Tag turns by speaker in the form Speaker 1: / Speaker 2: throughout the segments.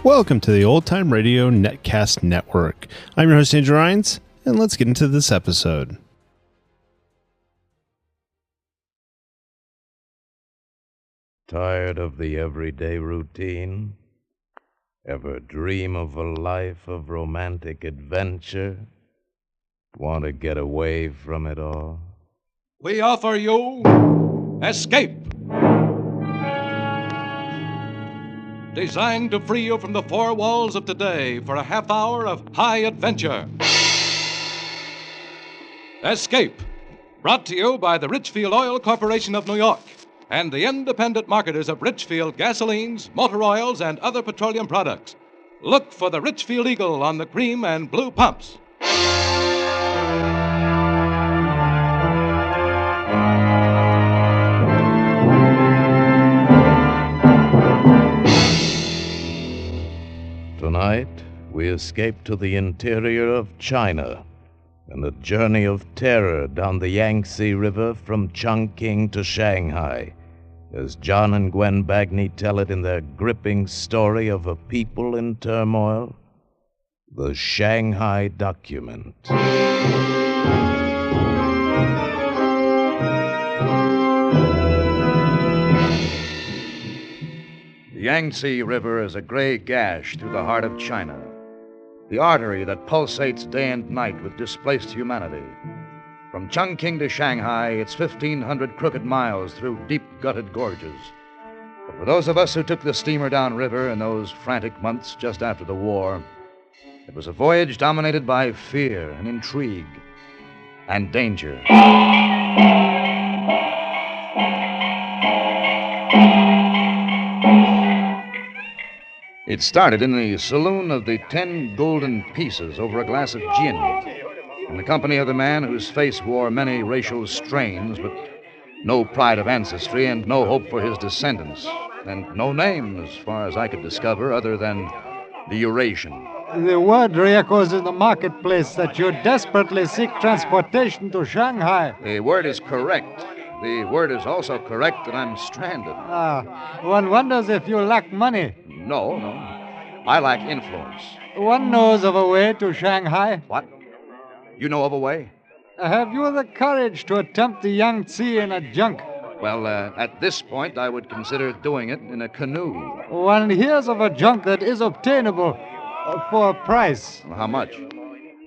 Speaker 1: Welcome to the Old Time Radio Netcast Network. I'm your host, Andrew Rhynes, and let's get into this episode.
Speaker 2: Tired of the everyday routine? Ever dream of a life of romantic adventure? Want to get away from it all?
Speaker 3: We offer you Escape. Designed to free you from the four walls of today for a half hour of high adventure. Escape, brought to you by the Richfield Oil Corporation of New York and the independent marketers of Richfield gasolines, motor oils, and other petroleum products. Look for the Richfield Eagle on the cream and blue pumps.
Speaker 2: Tonight, we escape to the interior of China and a journey of terror down the Yangtzee River from Chanking to Shanghai, as John and Gwen Bagni tell it in their gripping story of a people in turmoil, the Shanghai Document.
Speaker 4: The Yangtze River is a gray gash through the heart of China, the artery that pulsates day and night with displaced humanity. From Chanking to Shanghai, it's 1,500 crooked miles through deep-gutted gorges. But for those of us who took the steamer downriver in those frantic months just after the war, it was a voyage dominated by fear and intrigue and danger. It started in the saloon of the 10 Golden Pieces over a glass of gin, in the company of the man whose face wore many racial strains, but no pride of ancestry and no hope for his descendants, and no name, as far as I could discover, other than the Eurasian.
Speaker 5: The word re-echoes in the marketplace that you desperately seek transportation to Shanghai.
Speaker 4: The word is correct. The word is also correct that I'm stranded.
Speaker 5: One wonders if you lack money.
Speaker 4: No. I lack influence.
Speaker 5: One knows of a way to Shanghai.
Speaker 4: What? You know of a way?
Speaker 5: Have you the courage to attempt the Yangtzee in a junk?
Speaker 4: Well, at this point, I would consider doing it in a canoe.
Speaker 5: One hears of a junk that is obtainable for a price.
Speaker 4: How much?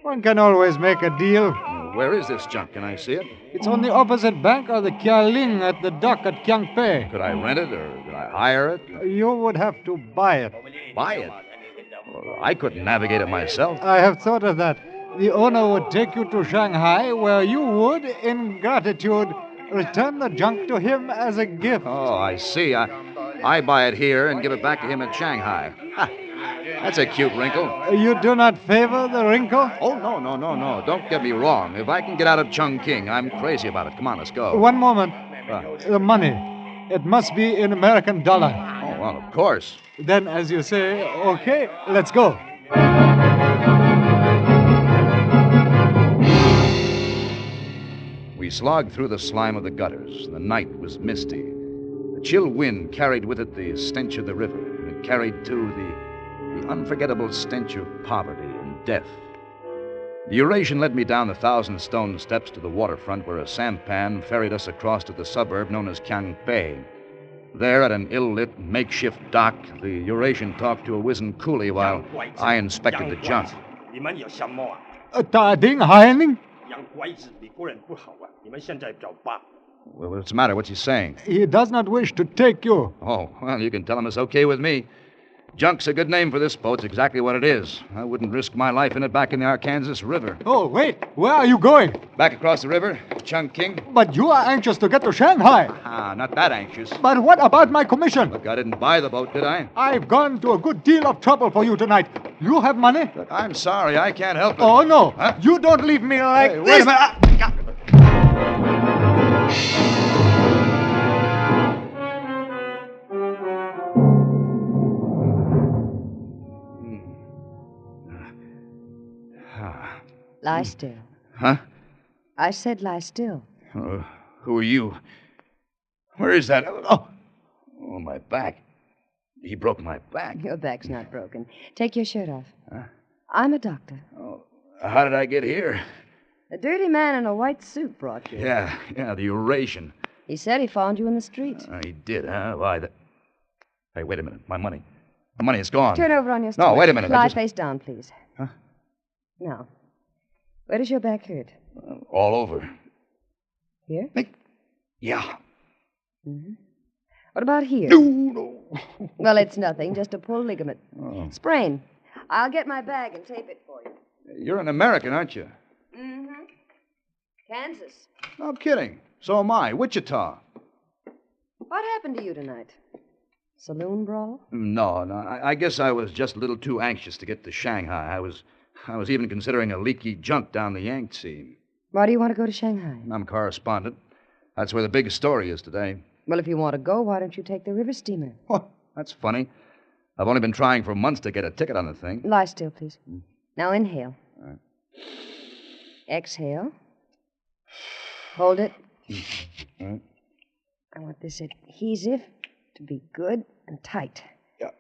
Speaker 5: One can always make a deal.
Speaker 4: Where is this junk? Can I see it?
Speaker 5: It's on the opposite bank of the Kialing at the dock at Kiangpei.
Speaker 4: Could I rent it or could I hire it?
Speaker 5: You would have to buy it.
Speaker 4: Buy it? Well, I couldn't navigate it myself.
Speaker 5: I have thought of that. The owner would take you to Shanghai, where you would, in gratitude, return the junk to him as a gift.
Speaker 4: Oh, I see. I buy it here and give it back to him at Shanghai. Ha! That's a cute wrinkle.
Speaker 5: You do not favor the wrinkle?
Speaker 4: Oh, no. Don't get me wrong. If I can get out of Chongqing, I'm crazy about it. Come on, let's go.
Speaker 5: One moment. The money. It must be in American dollar.
Speaker 4: Oh, well, of course.
Speaker 5: Then, as you say, okay, let's go.
Speaker 4: We slogged through the slime of the gutters. The night was misty. The chill wind carried with it the stench of the river. And it carried, too, the unforgettable stench of poverty and death. The Eurasian led me down the 1,000-stone steps to the waterfront where a sampan ferried us across to the suburb known as Kiangpei. There, at an ill-lit makeshift dock, the Eurasian talked to a wizened coolie while I inspected the junk. Well, what's the matter? What's he saying?
Speaker 5: He does not wish to take you.
Speaker 4: Oh, well, you can tell him it's okay with me. Junk's a good name for this boat. It's exactly what it is. I wouldn't risk my life in it back in the Arkansas River.
Speaker 5: Oh, wait. Where are you going?
Speaker 4: Back across the river, Chongqing.
Speaker 5: But you are anxious to get to Shanghai.
Speaker 4: Not that anxious.
Speaker 5: But what about my commission?
Speaker 4: Look, I didn't buy the boat, did I?
Speaker 5: I've gone to a good deal of trouble for you tonight. You have money?
Speaker 4: Look, I'm sorry. I can't help it.
Speaker 5: Oh, no.
Speaker 4: Huh?
Speaker 5: You don't leave me like
Speaker 4: Hey,
Speaker 5: this.
Speaker 4: wait a minute.
Speaker 6: Lie still.
Speaker 4: Huh?
Speaker 6: I said lie still.
Speaker 4: Who are you? Where is that? Oh, my back. He broke my back.
Speaker 6: Your back's not broken. Take your shirt off.
Speaker 4: Huh?
Speaker 6: I'm a doctor.
Speaker 4: Oh, how did I get here?
Speaker 6: A dirty man in a white suit brought you.
Speaker 4: Yeah, the Eurasian.
Speaker 6: He said he found you in the street.
Speaker 4: He did, huh? Why, Hey, wait a minute. My money. My money is gone.
Speaker 6: Turn over on your stomach.
Speaker 4: No, wait a minute.
Speaker 6: Lie face down, please.
Speaker 4: Huh?
Speaker 6: Now, where does your back hurt?
Speaker 4: All over.
Speaker 6: Here?
Speaker 4: Yeah.
Speaker 6: Mm-hmm. What about here?
Speaker 4: No.
Speaker 6: Well, it's nothing, just a pulled ligament.
Speaker 4: Oh.
Speaker 6: Sprain. I'll get my bag and tape it for you.
Speaker 4: You're an American, aren't you?
Speaker 6: Mm-hmm. Kansas.
Speaker 4: No kidding. So am I. Wichita.
Speaker 6: What happened to you tonight? Saloon brawl?
Speaker 4: No. I guess I was just a little too anxious to get to Shanghai. I was even considering a leaky junk down the Yangtzee.
Speaker 6: Why do you want to go to Shanghai?
Speaker 4: I'm a correspondent. That's where the big story is today.
Speaker 6: Well, if you want to go, why don't you take the river steamer?
Speaker 4: Oh, that's funny. I've only been trying for months to get a ticket on the thing.
Speaker 6: Lie still, please. Now inhale.
Speaker 4: All right.
Speaker 6: Exhale. Hold it.
Speaker 4: All right.
Speaker 6: I want this adhesive to be good and tight.
Speaker 4: Yeah.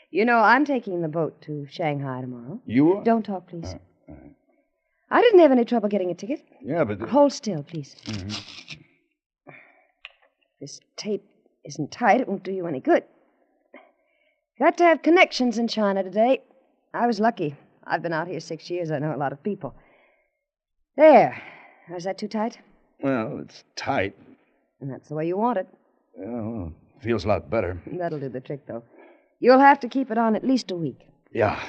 Speaker 6: You know, I'm taking the boat to Shanghai tomorrow.
Speaker 4: You are?
Speaker 6: Don't talk, please.
Speaker 4: All right.
Speaker 6: I didn't have any trouble getting a ticket.
Speaker 4: Yeah, but...
Speaker 6: Hold still, please.
Speaker 4: Mm-hmm.
Speaker 6: If this tape isn't tight, it won't do you any good. Got to have connections in China today. I was lucky. I've been out here 6 years. I know a lot of people. There. Is that too tight?
Speaker 4: Well, it's tight.
Speaker 6: And that's the way you want it.
Speaker 4: Yeah, well, feels a lot better.
Speaker 6: That'll do the trick, though. You'll have to keep it on at least a week.
Speaker 4: Yeah.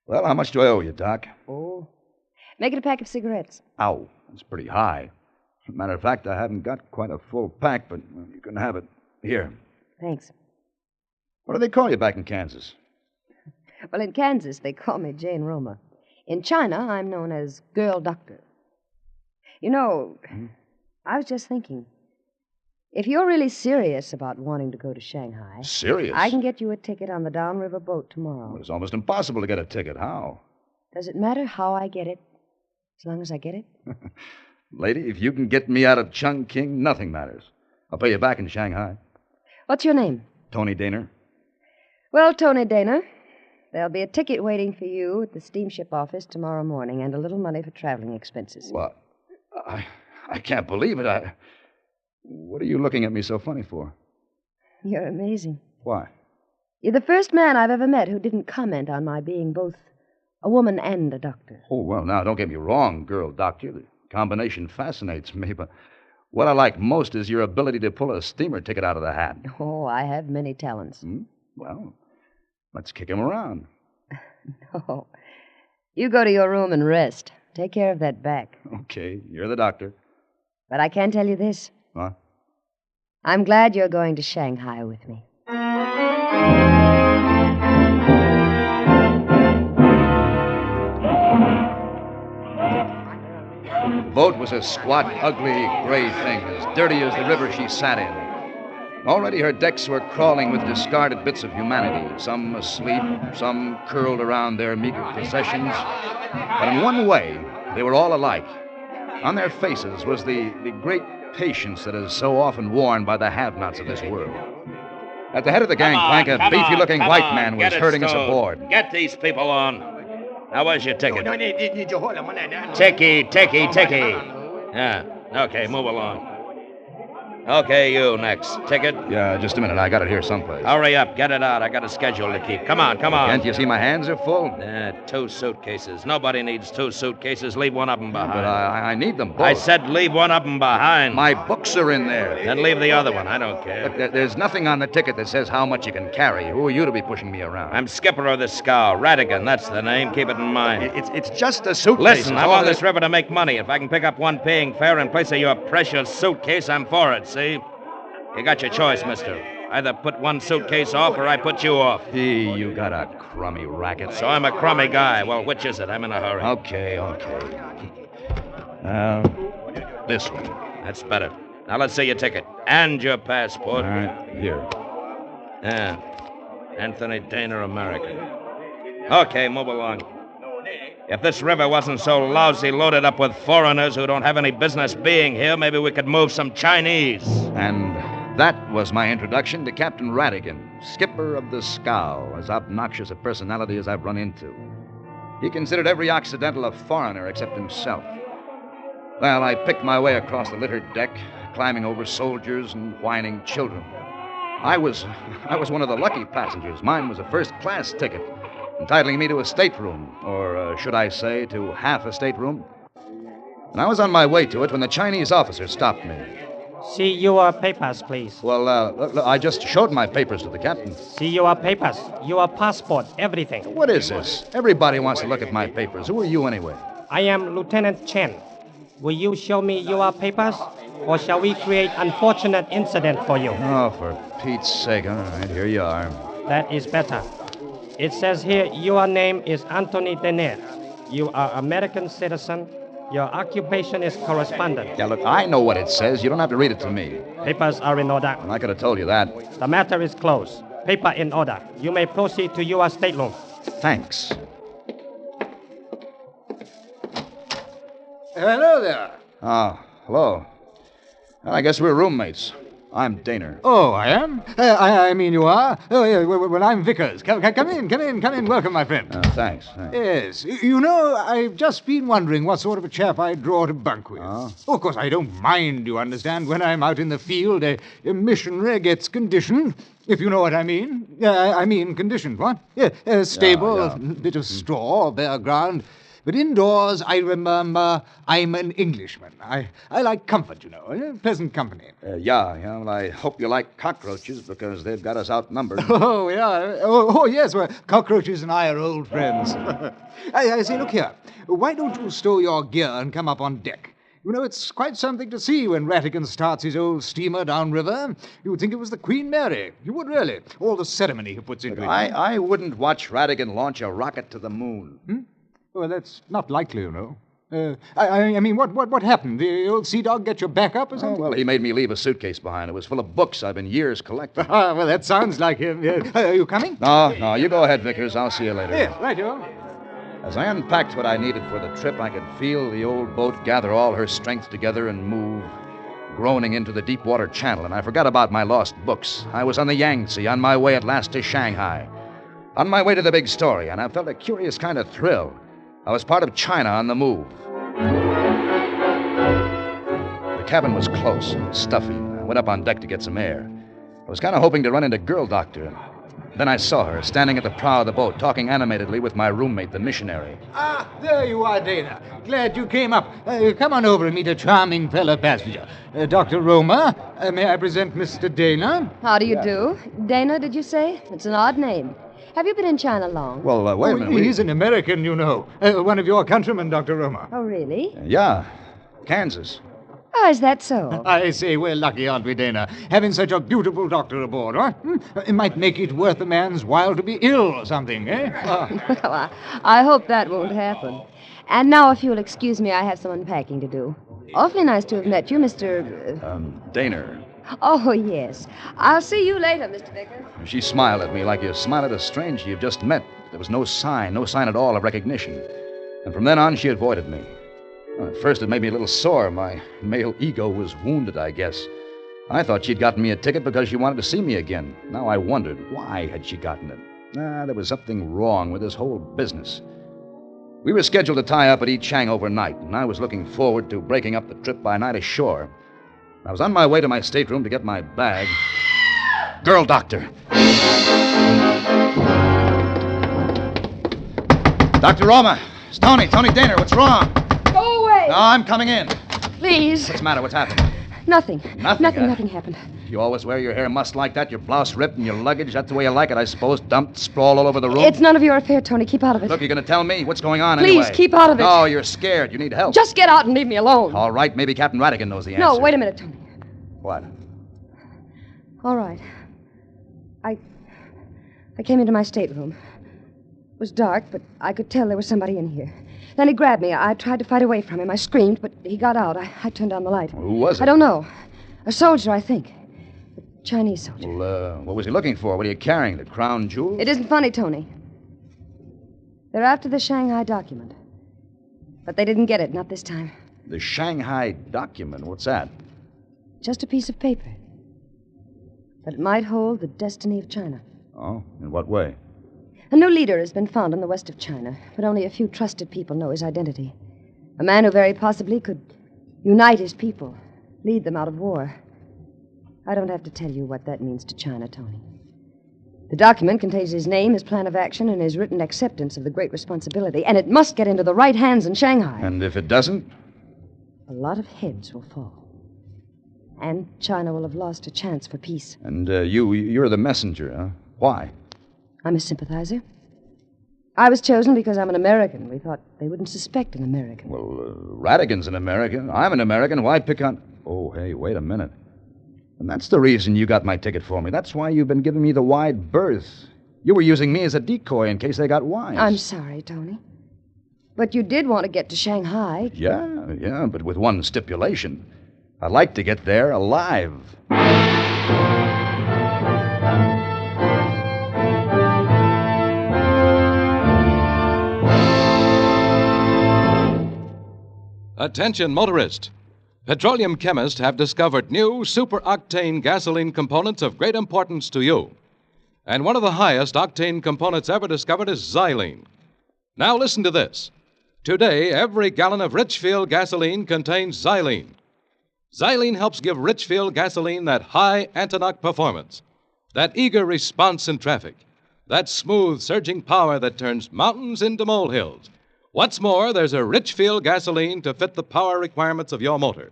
Speaker 4: Well, how much do I owe you, Doc?
Speaker 6: Oh. Make it a pack of cigarettes.
Speaker 4: Ow, that's pretty high. Matter of fact, I haven't got quite a full pack, but you can have it. Here.
Speaker 6: Thanks.
Speaker 4: What do they call you back in Kansas?
Speaker 6: Well, in Kansas, they call me Jane Roma. In China, I'm known as Girl Doctor. You know, I was just thinking, if you're really serious about wanting to go to Shanghai...
Speaker 4: Serious?
Speaker 6: I can get you a ticket on the downriver boat tomorrow.
Speaker 4: Well, it's almost impossible to get a ticket. How?
Speaker 6: Does it matter how I get it, as long as I get it?
Speaker 4: Lady, if you can get me out of Chanking, nothing matters. I'll pay you back in Shanghai.
Speaker 6: What's your name?
Speaker 4: Tony Dehner.
Speaker 6: Well, Tony Dehner, there'll be a ticket waiting for you at the steamship office tomorrow morning and a little money for traveling expenses.
Speaker 4: What? I can't believe it. What are you looking at me so funny for?
Speaker 6: You're amazing.
Speaker 4: Why?
Speaker 6: You're the first man I've ever met who didn't comment on my being both a woman and a doctor.
Speaker 4: Oh, well, now, don't get me wrong, girl doctor. The combination fascinates me, but what I like most is your ability to pull a steamer ticket out of the hat.
Speaker 6: Oh, I have many talents.
Speaker 4: Well, let's kick him around.
Speaker 6: No. You go to your room and rest. Take care of that back.
Speaker 4: Okay, you're the doctor.
Speaker 6: But I can tell you this.
Speaker 4: What?
Speaker 6: I'm glad you're going to Shanghai with me.
Speaker 4: The boat was a squat, ugly, gray thing, as dirty as the river she sat in. Already her decks were crawling with discarded bits of humanity, some asleep, some curled around their meager possessions. But in one way, they were all alike. On their faces was the great patience that is so often worn by the have-nots of this world. At the head of the gangplank, a beefy-looking white man was herding us aboard.
Speaker 7: Get these people on. Now, where's your ticket? Ticky. Yeah, okay, move along. Okay, you next. Ticket?
Speaker 4: Yeah, just a minute. I got it here someplace.
Speaker 7: Hurry up, get it out. I got a schedule to keep. Come on.
Speaker 4: Can't you see my hands are full?
Speaker 7: 2 suitcases. Nobody needs 2 suitcases. Leave one of them behind.
Speaker 4: But I need them both.
Speaker 7: I said leave one of them behind.
Speaker 4: My books are in there.
Speaker 7: Then leave the other one. I don't care.
Speaker 4: Look, there's nothing on the ticket that says how much you can carry. Who are you to be pushing me around?
Speaker 7: I'm skipper of the scow. Radigan, that's the name. Keep it in mind.
Speaker 4: It's just a suitcase.
Speaker 7: Listen, I'm on this river to make money. If I can pick up one paying fare in place of your precious suitcase, I'm for it, see? You got your choice, mister. Either put one suitcase off or I put you off.
Speaker 4: Gee, you got a crummy racket.
Speaker 7: So I'm a crummy guy. Well, which is it? I'm in a hurry.
Speaker 4: Okay. This one.
Speaker 7: That's better. Now let's see your ticket. And your passport.
Speaker 4: All right, here.
Speaker 7: Yeah. Anthony Dehner, American. Okay, move along. If this river wasn't so lousy loaded up with foreigners who don't have any business being here, maybe we could move some Chinese.
Speaker 4: And That was my introduction to Captain Radigan, skipper of the Scow, as obnoxious a personality as I've run into. He considered every Occidental a foreigner except himself. Well, I picked my way across the littered deck, climbing over soldiers and whining children. I was one of the lucky passengers. Mine was a first-class ticket, entitling me to a stateroom, or should I say, to half a stateroom. And I was on my way to it when the Chinese officer stopped me.
Speaker 8: See your papers, please.
Speaker 4: Well, look, I just showed my papers to the captain.
Speaker 8: See your papers, your passport, everything.
Speaker 4: What is this? Everybody wants to look at my papers. Who are you, anyway?
Speaker 8: I am Lieutenant Chen. Will you show me your papers, or shall we create unfortunate incident for you?
Speaker 4: Oh, for Pete's sake. All right, here you are.
Speaker 8: That is better. It says here your name is Anthony Dehner. You are American citizen. Your occupation is correspondent.
Speaker 4: Yeah, look, I know what it says. You don't have to read it to me.
Speaker 8: Papers are in order.
Speaker 4: I could have told you that.
Speaker 8: The matter is closed. Paper in order. You may proceed to your stateroom.
Speaker 4: Thanks.
Speaker 5: Hello there.
Speaker 4: Ah, hello. Well, I guess we're roommates. I'm Dehner.
Speaker 5: Oh, I am? I mean, you are? Oh, yeah, well, I'm Vickers. Come in. Welcome, my friend.
Speaker 4: Thanks.
Speaker 5: Yes. You know, I've just been wondering what sort of a chap I'd draw to bunk with.
Speaker 4: Oh?
Speaker 5: Of course, I don't mind, you understand, when I'm out in the field, a missionary gets conditioned, if you know what I mean. I mean conditioned, what? Yeah, stable,
Speaker 4: Yeah.
Speaker 5: a bit of straw, bare ground. But indoors, I remember, I'm an Englishman. I like comfort, you know, pleasant company.
Speaker 4: Well, I hope you like cockroaches because they've got us outnumbered.
Speaker 5: Oh, yeah. Oh, yes. Well, cockroaches and I are old friends. I say, look here. Why don't you stow your gear and come up on deck? You know, it's quite something to see when Radigan starts his old steamer downriver. You would think it was the Queen Mary. You would really. All the ceremony he puts into it.
Speaker 4: I wouldn't watch Radigan launch a rocket to the moon.
Speaker 5: Well, that's not likely, you know. I mean, what happened? The old sea dog get your back up or something?
Speaker 4: Well, he made me leave a suitcase behind. It was full of books I've been years collecting.
Speaker 5: Well, that sounds like him. Are you coming?
Speaker 4: No, you go ahead, Vickers. I'll see you later.
Speaker 5: Yes, right, you.
Speaker 4: As I unpacked what I needed for the trip, I could feel the old boat gather all her strength together and move, groaning into the deep water channel, and I forgot about my lost books. I was on the Yangtzee, on my way at last to Shanghai, on my way to the big story, and I felt a curious kind of thrill. I was part of China on the move. The cabin was close and stuffy. I went up on deck to get some air. I was kind of hoping to run into Girl Doctor. Then I saw her, standing at the prow of the boat, talking animatedly with my roommate, the missionary.
Speaker 5: Ah, there you are, Dehner. Glad you came up. Come on over and meet a charming fellow passenger. Dr. Roma, may I present Mr. Dehner?
Speaker 6: How do you do? Dana, did you say? It's an odd name. Have you been in China long?
Speaker 4: Well, wait a minute.
Speaker 5: He's an American, you know. One of your countrymen, Dr. Roma.
Speaker 6: Oh, really?
Speaker 4: Yeah, Kansas.
Speaker 6: Oh, is that so?
Speaker 5: I say, we're lucky, aren't we, Dana? Having such a beautiful doctor aboard, huh? It might make it worth a man's while to be ill or something, eh?
Speaker 6: Well, I hope that won't happen. And now, if you'll excuse me, I have some unpacking to do. Awfully nice to have met you, Mr.
Speaker 4: Dehner.
Speaker 6: Oh, yes. I'll see you later, Mr. Vickers.
Speaker 4: She smiled at me like you smile at a stranger you've just met. There was no sign at all of recognition. And from then on, she avoided me. Well, at first, it made me a little sore. My male ego was wounded, I guess. I thought she'd gotten me a ticket because she wanted to see me again. Now I wondered, why had she gotten it? There was something wrong with this whole business. We were scheduled to tie up at Yichang overnight, and I was looking forward to breaking up the trip by night ashore. I was on my way to my stateroom to get my bag. Girl Doctor. Dr. Roma. It's Tony Dehner. What's wrong?
Speaker 6: Go away!
Speaker 4: No, I'm coming in.
Speaker 6: Please.
Speaker 4: What's the matter? What's happened?
Speaker 6: Nothing.
Speaker 4: Nothing?
Speaker 6: Nothing happened.
Speaker 4: You always wear your hair mussed like that, your blouse ripped, and your luggage. That's the way you like it, I suppose. Dumped, sprawled all over the room.
Speaker 6: It's none of your affair, Tony. Keep out of it.
Speaker 4: Look, you're going to tell me what's going on
Speaker 6: Please,
Speaker 4: anyway.
Speaker 6: keep out of it.
Speaker 4: No, you're scared. You need help.
Speaker 6: Just get out and leave me alone.
Speaker 4: All right, maybe Captain Radigan knows the answer.
Speaker 6: No, wait a minute, Tony.
Speaker 4: What?
Speaker 6: All right. I came into my stateroom. It was dark, but I could tell there was somebody in here. Then he grabbed me. I tried to fight away from him. I screamed, but he got out. I turned on the light.
Speaker 4: Who was it?
Speaker 6: I don't know. A soldier, I think. A Chinese soldier.
Speaker 4: Well, what was he looking for? What are you carrying? The crown jewels?
Speaker 6: It isn't funny, Tony. They're after the Shanghai document. But they didn't get it, not this time.
Speaker 4: The Shanghai document? What's that?
Speaker 6: Just a piece of paper. That it might hold the destiny of China.
Speaker 4: Oh, in what way?
Speaker 6: A new leader has been found in the west of China, but only a few trusted people know his identity. A man who very possibly could unite his people, lead them out of war. I don't have to tell you what that means to China, Tony. The document contains his name, his plan of action, and his written acceptance of the great responsibility, and it must get into the right hands in Shanghai.
Speaker 4: And if it doesn't?
Speaker 6: A lot of heads will fall. And China will have lost a chance for peace.
Speaker 4: And you're the messenger, huh? Why?
Speaker 6: I'm a sympathizer. I was chosen because I'm an American. We thought they wouldn't suspect an American.
Speaker 4: Well, Radigan's an American. I'm an American. Why pick on... Oh, hey, wait a minute. And that's the reason you got my ticket for me. That's why you've been giving me the wide berth. You were using me as a decoy in case they got wise.
Speaker 6: I'm sorry, Tony. But you did want to get to Shanghai.
Speaker 4: Yeah, but with one stipulation. I'd like to get there alive.
Speaker 3: Attention, motorist. Petroleum chemists have discovered new super-octane gasoline components of great importance to you. And one of the highest octane components ever discovered is xylene. Now listen to this. Today, every gallon of Richfield gasoline contains xylene. Xylene helps give Richfield gasoline that high anti-knock performance, that eager response in traffic, that smooth, surging power that turns mountains into molehills. What's more, there's a Richfield gasoline to fit the power requirements of your motor.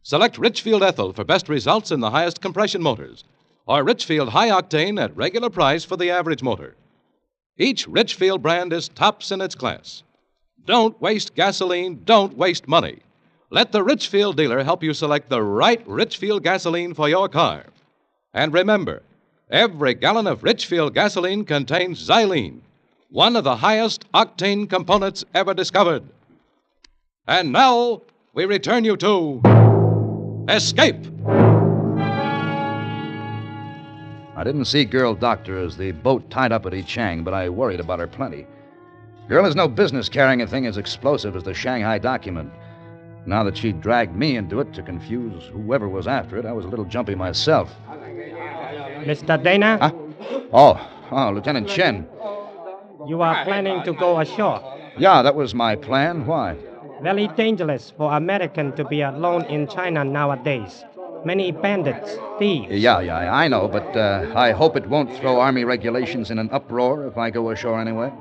Speaker 3: Select Richfield Ethyl for best results in the highest compression motors, or Richfield High Octane at regular price for the average motor. Each Richfield brand is tops in its class. Don't waste gasoline, don't waste money. Let the Richfield dealer help you select the right Richfield gasoline for your car. And remember, every gallon of Richfield gasoline contains xylene, one of the highest octane components ever discovered. And now, we return you to Escape.
Speaker 4: I didn't see Girl Doctor as the boat tied up at Yichang, but I worried about her plenty. Girl has no business carrying a thing as explosive as the Shanghai document. Now that she dragged me into it to confuse whoever was after it, I was a little jumpy myself.
Speaker 8: Mr. Dehner?
Speaker 4: Huh? Oh, Lieutenant Chen.
Speaker 8: You are planning to go ashore.
Speaker 4: Yeah, that was my plan. Why?
Speaker 8: Very dangerous for American to be alone in China nowadays. Many bandits, thieves.
Speaker 4: Yeah, I know, but I hope it won't throw Army regulations in an uproar if I go ashore anyway.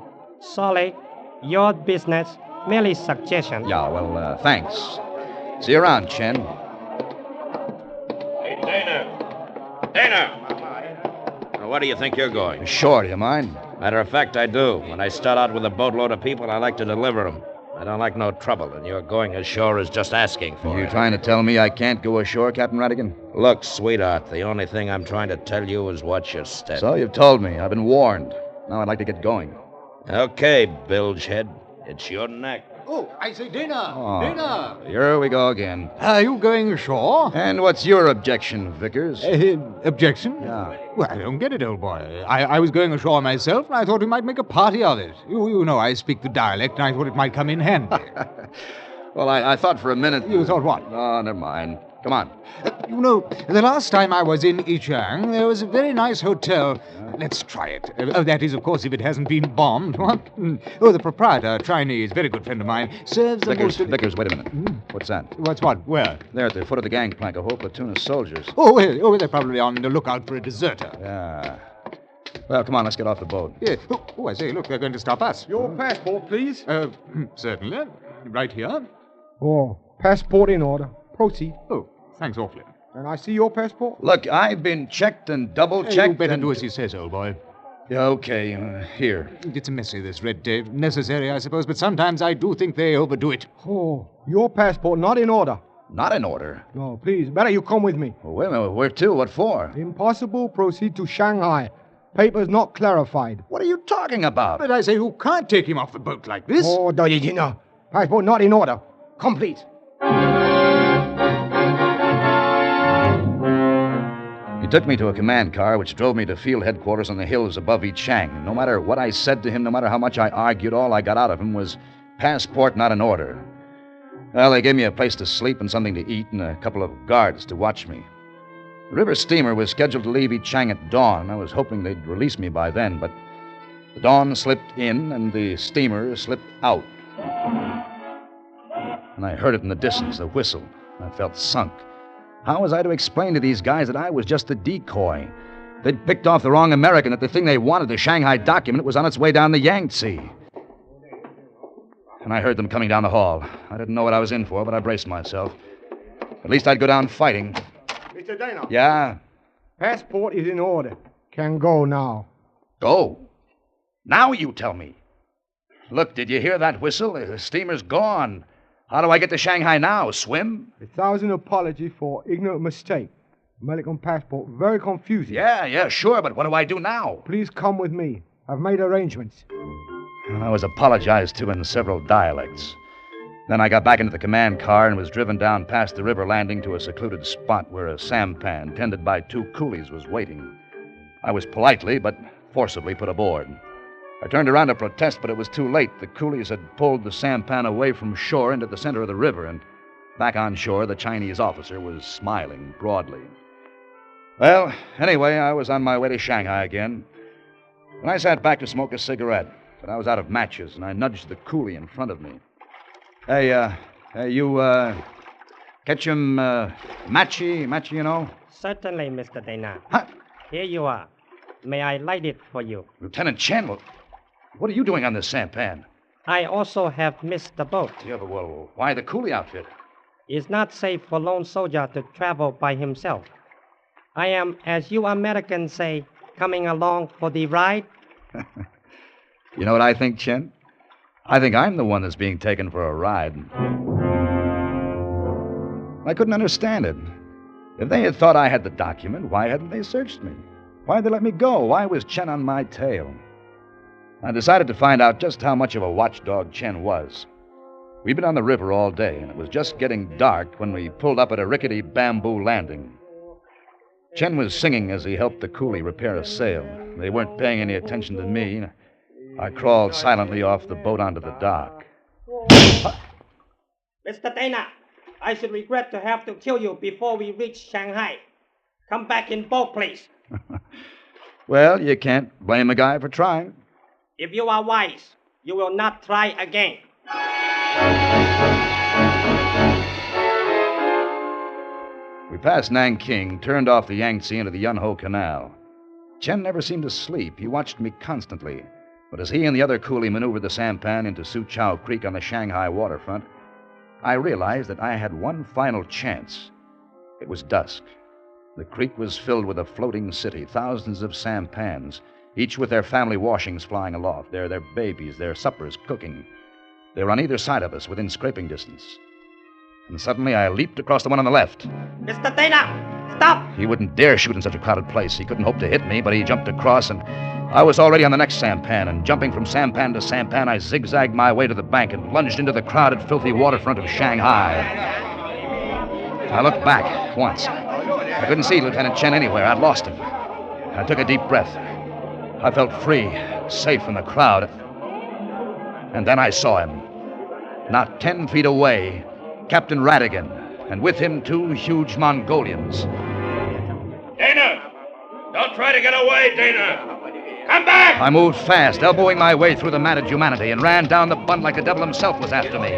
Speaker 8: Sorry, your business. Merely suggestion.
Speaker 4: Yeah, well, thanks. See you around, Chen.
Speaker 7: Hey, Dehner! Now, where do you think you're going?
Speaker 4: Sure, do you mind?
Speaker 7: Matter of fact, I do. When I start out with a boatload of people, I like to deliver them. I don't like no trouble, and your going ashore is just asking for it.
Speaker 4: You trying to tell me I can't go ashore, Captain Radigan?
Speaker 7: Look, sweetheart, the only thing I'm trying to tell you is watch your step.
Speaker 4: So you've told me. I've been warned. Now I'd like to get going.
Speaker 7: Okay, bilgehead. It's your neck.
Speaker 5: Oh, I say, Dehner!
Speaker 4: Oh,
Speaker 5: Dehner!
Speaker 4: Here we go again.
Speaker 5: Are you going ashore?
Speaker 4: And what's your objection, Vickers?
Speaker 5: Objection?
Speaker 4: Yeah.
Speaker 5: Well, I don't get it, old boy. I was going ashore myself, and I thought we might make a party of it. You know I speak the dialect, and I thought it might come in handy.
Speaker 4: Well, I thought for a minute...
Speaker 5: You thought what?
Speaker 4: Oh, never mind. Come on.
Speaker 5: You know, the last time I was in Yichang, there was a very nice hotel. Let's try it. That is, of course, if it hasn't been bombed. What? Oh, the proprietor, Chinese, very good friend of mine, serves the
Speaker 4: Vickers, wait a minute. What's that?
Speaker 5: What's what? Where?
Speaker 4: There at the foot of the gangplank, a whole platoon of soldiers.
Speaker 5: Oh, they're probably on the lookout for a deserter.
Speaker 4: Yeah. Well, come on, let's get off the boat.
Speaker 5: Yeah. Oh, I say, look, they're going to stop us.
Speaker 9: Your passport, please.
Speaker 5: Certainly. Right here.
Speaker 9: Oh, passport in order. Proceed.
Speaker 5: Oh, thanks awfully.
Speaker 9: And I see your passport?
Speaker 4: Look, I've been checked and double-checked.
Speaker 5: You better do as he says, old boy.
Speaker 4: Yeah, okay. Here.
Speaker 5: It's messy, this red tape. Necessary, I suppose, but sometimes I do think they overdo it.
Speaker 9: Oh, your passport not in order.
Speaker 4: Not in order.
Speaker 9: No, please, better you come with me.
Speaker 4: Well, wait a minute. Where to? What for?
Speaker 9: Impossible. Proceed to Shanghai. Papers not clarified.
Speaker 4: What are you talking about?
Speaker 5: But I say, who can't take him off the boat like this?
Speaker 9: Oh, Dehner. Passport not in order. Complete.
Speaker 4: He took me to a command car, which drove me to field headquarters on the hills above Yichang. No matter what I said to him, no matter how much I argued, all I got out of him was passport not in order. Well, they gave me a place to sleep and something to eat and a couple of guards to watch me. The river steamer was scheduled to leave Yichang at dawn. I was hoping they'd release me by then, but the dawn slipped in and the steamer slipped out. And I heard it in the distance, a whistle. I felt sunk. How was I to explain to these guys that I was just a decoy? They'd picked off the wrong American, that the thing they wanted, the Shanghai document, was on its way down the Yangtzee. And I heard them coming down the hall. I didn't know what I was in for, but I braced myself. At least I'd go down fighting.
Speaker 9: Mr. Dehner.
Speaker 4: Yeah?
Speaker 9: Passport is in order. Can go now.
Speaker 4: Go? Now you tell me. Look, did you hear that whistle? The steamer's gone. How do I get to Shanghai now? Swim?
Speaker 9: 1,000 apology for ignorant mistake. American passport, very confusing.
Speaker 4: Yeah, sure, but what do I do now?
Speaker 9: Please come with me. I've made arrangements.
Speaker 4: I was apologized to in several dialects. Then I got back into the command car and was driven down past the river landing to a secluded spot where a sampan tended by 2 coolies was waiting. I was politely but forcibly put aboard. I turned around to protest, but it was too late. The coolies had pulled the sampan away from shore into the center of the river, and back on shore, the Chinese officer was smiling broadly. Well, anyway, I was on my way to Shanghai again. And I sat back to smoke a cigarette, but I was out of matches, and I nudged the coolie in front of me. Hey, you, catch him, matchy, you know?
Speaker 8: Certainly, Mr. Dehner.
Speaker 4: Huh?
Speaker 8: Here you are. May I light it for you?
Speaker 4: Lieutenant Chen, what are you doing on this sampan?
Speaker 8: I also have missed the boat.
Speaker 4: Yeah, but, well, why the coolie outfit?
Speaker 8: It's not safe for lone soldier to travel by himself. I am, as you Americans say, coming along for the ride.
Speaker 4: You know what I think, Chen? I think I'm the one that's being taken for a ride. I couldn't understand it. If they had thought I had the document, why hadn't they searched me? Why'd they let me go? Why was Chen on my tail? I decided to find out just how much of a watchdog Chen was. We'd been on the river all day, and it was just getting dark when we pulled up at a rickety bamboo landing. Chen was singing as he helped the coolie repair a sail. They weren't paying any attention to me. I crawled silently off the boat onto the dock.
Speaker 8: Mr. Dehner, I should regret to have to kill you before we reach Shanghai. Come back in boat, please.
Speaker 4: Well, you can't blame a guy for trying.
Speaker 8: If you are wise, you will not try again.
Speaker 4: We passed Nanking, turned off the Yangtzee into the Yunho Canal. Chen never seemed to sleep. He watched me constantly. But as he and the other coolie maneuvered the sampan into Suchow Creek on the Shanghai waterfront, I realized that I had one final chance. It was dusk. The creek was filled with a floating city, thousands of sampans, each with their family washings flying aloft, their babies, their suppers cooking. They were on either side of us, within scraping distance. And suddenly I leaped across the one on the left.
Speaker 8: Mr. Dehner, stop!
Speaker 4: He wouldn't dare shoot in such a crowded place. He couldn't hope to hit me, but he jumped across, and I was already on the next sampan, and jumping from sampan to sampan, I zigzagged my way to the bank and lunged into the crowded, filthy waterfront of Shanghai. I looked back once. I couldn't see Lieutenant Chen anywhere. I'd lost him. I took a deep breath. I felt free, safe in the crowd. And then I saw him. Not 10 feet away, Captain Radigan, and with him 2 huge Mongolians.
Speaker 7: Dehner! Don't try to get away, Dehner! Come back!
Speaker 4: I moved fast, elbowing my way through the matted humanity, and ran down the bund like the devil himself was after me.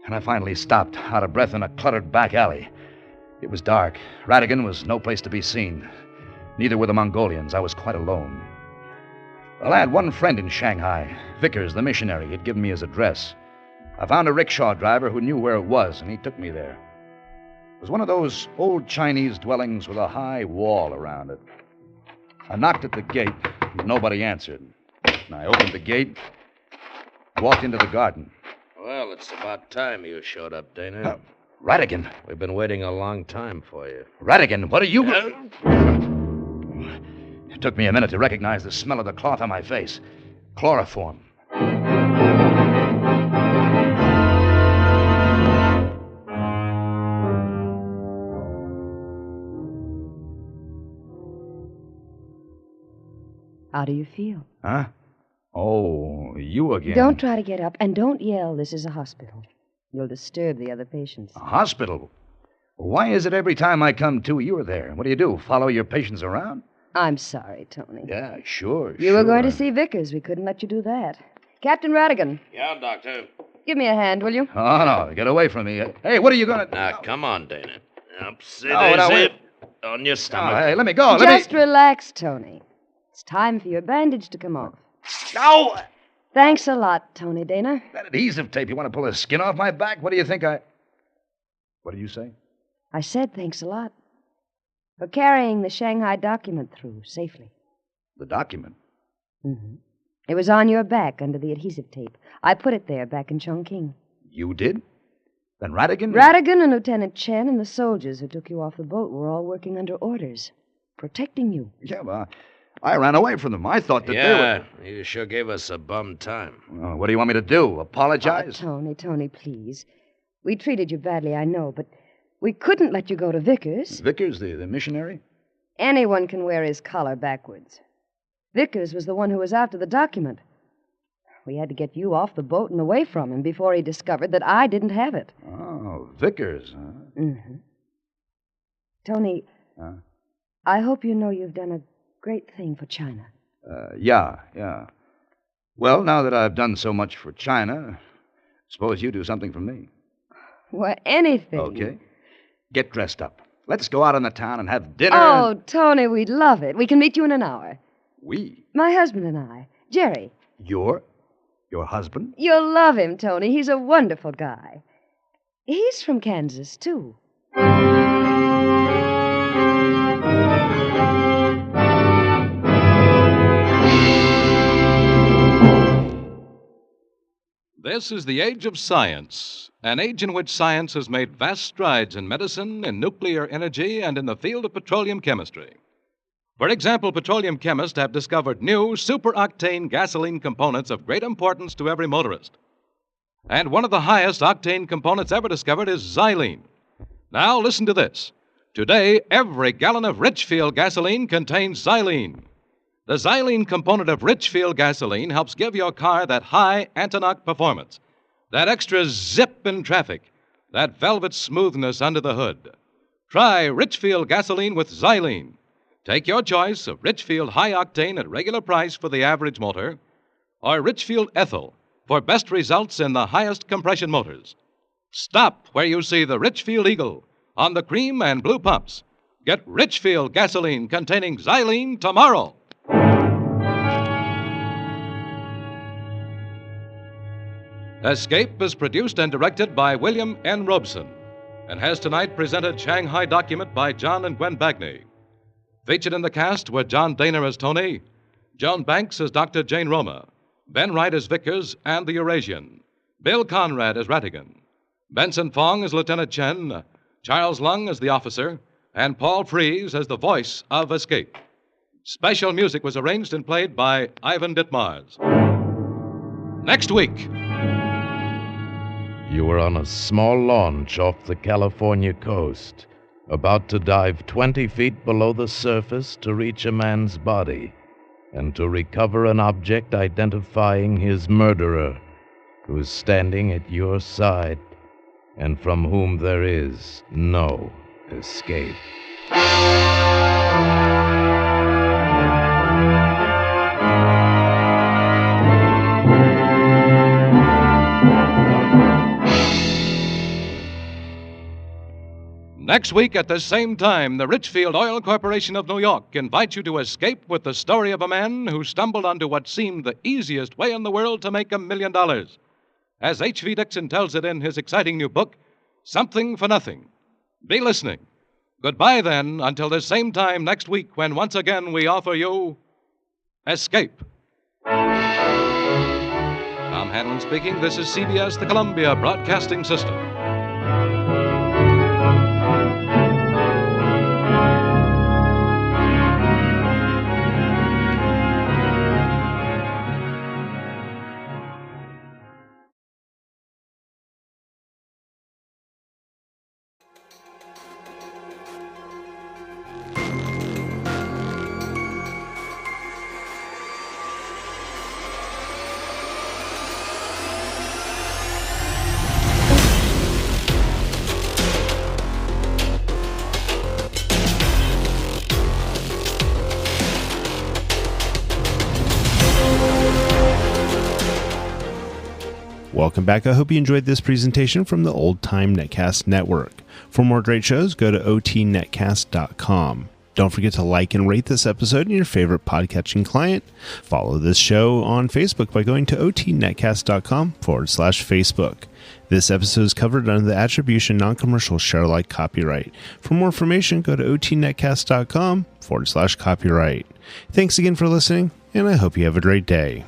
Speaker 4: And I finally stopped, out of breath in a cluttered back alley. It was dark. Radigan was no place to be seen. Neither were the Mongolians. I was quite alone. Well, I had one friend in Shanghai, Vickers, the missionary. He'd given me his address. I found a rickshaw driver who knew where it was, and he took me there. It was one of those old Chinese dwellings with a high wall around it. I knocked at the gate, but nobody answered. And I opened the gate, walked into the garden.
Speaker 7: Well, it's about time you showed up, Dehner.
Speaker 4: Radigan.
Speaker 7: We've been waiting a long time for you.
Speaker 4: Radigan, what are you... It took me a minute to recognize the smell of the cloth on my face. Chloroform.
Speaker 6: How do you feel?
Speaker 4: Huh? Oh, you again.
Speaker 6: Don't try to get up, and don't yell. This is a hospital. You'll disturb the other patients.
Speaker 4: A hospital? Why is it every time I come to, you're there? What do? Follow your patients around?
Speaker 6: I'm sorry, Tony.
Speaker 4: Yeah, sure.
Speaker 6: You were going to see Vickers. We couldn't let you do that. Captain Radigan.
Speaker 7: Yeah, Doctor.
Speaker 6: Give me a hand, will you?
Speaker 4: Oh, no. Get away from me. Hey, what are you going to...
Speaker 7: Now, come on, Dehner. Up, sit,
Speaker 4: wait.
Speaker 7: on your stomach.
Speaker 4: Hey, let me go.
Speaker 6: Just relax, Tony. It's time for your bandage to come off.
Speaker 4: No!
Speaker 6: Thanks a lot, Tony Dehner.
Speaker 4: That adhesive tape, you want to pull the skin off my back? What do you think I... What did you say?
Speaker 6: I said thanks a lot for carrying the Shanghai document through safely.
Speaker 4: The document?
Speaker 6: Mm-hmm. It was on your back under the adhesive tape. I put it there back in Chanking.
Speaker 4: You did? Then Radigan?
Speaker 6: Radigan and Lieutenant Chen and the soldiers who took you off the boat were all working under orders, protecting you.
Speaker 4: Yeah, well, I ran away from them. I thought that they were...
Speaker 7: You sure gave us a bum time.
Speaker 4: Well, what do you want me to do? Apologize?
Speaker 6: Oh, Tony, please. We treated you badly, I know, but we couldn't let you go to Vickers.
Speaker 4: Vickers, the missionary?
Speaker 6: Anyone can wear his collar backwards. Vickers was the one who was after the document. We had to get you off the boat and away from him before he discovered that I didn't have it.
Speaker 4: Oh, Vickers, huh?
Speaker 6: Mm-hmm. Tony, I hope you know you've done a great thing for China.
Speaker 4: Yeah. Well, now that I've done so much for China, suppose you do something for me.
Speaker 6: Well, anything.
Speaker 4: Okay. Get dressed up. Let's go out in the town and have dinner.
Speaker 6: Oh, Tony, we'd love it. We can meet you in an hour.
Speaker 4: We?
Speaker 6: My husband and I. Jerry.
Speaker 4: Your husband?
Speaker 6: You'll love him, Tony. He's a wonderful guy. He's from Kansas, too.
Speaker 3: This is the age of science, an age in which science has made vast strides in medicine, in nuclear energy, and in the field of petroleum chemistry. For example, petroleum chemists have discovered new superoctane gasoline components of great importance to every motorist. And one of the highest octane components ever discovered is xylene. Now, listen to this. Today, every gallon of Richfield gasoline contains xylene. The xylene component of Richfield gasoline helps give your car that high anti-knock performance, that extra zip in traffic, that velvet smoothness under the hood. Try Richfield gasoline with xylene. Take your choice of Richfield high octane at regular price for the average motor, or Richfield ethyl for best results in the highest compression motors. Stop where you see the Richfield Eagle on the cream and blue pumps. Get Richfield gasoline containing xylene tomorrow. Escape is produced and directed by William N. Robson and has tonight presented Shanghai Document by John and Gwen Bagni. Featured in the cast were John Dehner as Tony, Joan Banks as Dr. Jane Roma, Ben Wright as Vickers and the Eurasian, Bill Conrad as Ratigan, Benson Fong as Lieutenant Chen, Charles Lung as the officer, and Paul Frees as the voice of Escape. Special music was arranged and played by Ivan Ditmars. Next week.
Speaker 2: You were on a small launch off the California coast, about to dive 20 feet below the surface to reach a man's body and to recover an object identifying his murderer, who's standing at your side and from whom there is no escape.
Speaker 3: Next week at the same time, the Richfield Oil Corporation of New York invites you to escape with the story of a man who stumbled onto what seemed the easiest way in the world to make $1 million. As H.V. Dixon tells it in his exciting new book, Something for Nothing. Be listening. Goodbye, then, until the same time next week when once again we offer you Escape. Tom Hanlon speaking. This is CBS, the Columbia Broadcasting System.
Speaker 1: Welcome back. I hope you enjoyed this presentation from the Old Time Netcast Network. For more great shows, go to otnetcast.com. Don't forget to like and rate this episode in your favorite podcatching client. Follow this show on Facebook by going to otnetcast.com/Facebook. This episode is covered under the Attribution Non-Commercial Share Alike copyright. For more information, go to otnetcast.com/copyright. Thanks again for listening, and I hope you have a great day.